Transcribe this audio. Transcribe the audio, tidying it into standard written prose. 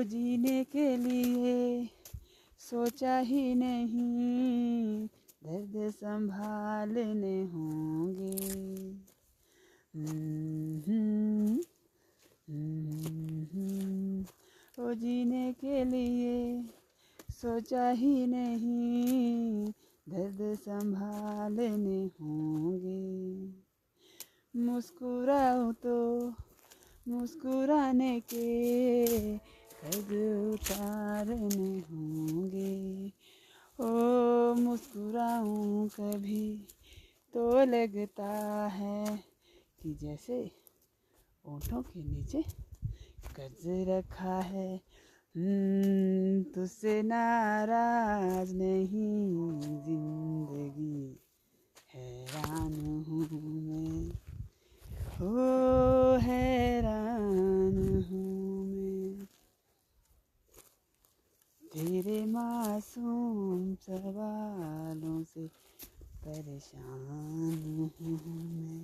जीने के लिए सोचा ही नहीं, दर्द संभालने होंगे। ओ जीने के लिए सोचा ही नहीं, दर्द संभालने होंगे। मुस्कुराऊं तो मुस्कुराने के कर्ज उतारने होंगे। ओ मुस्कुराऊं कभी तो लगता है कि जैसे होठों के नीचे कर्ज रखा है। तुझसे नाराज नहीं, जिंदगी हैरान हूँ मैं, हो हैरान हूँ मैं। तेरे मासूम सवालों से परेशान हूँ मैं।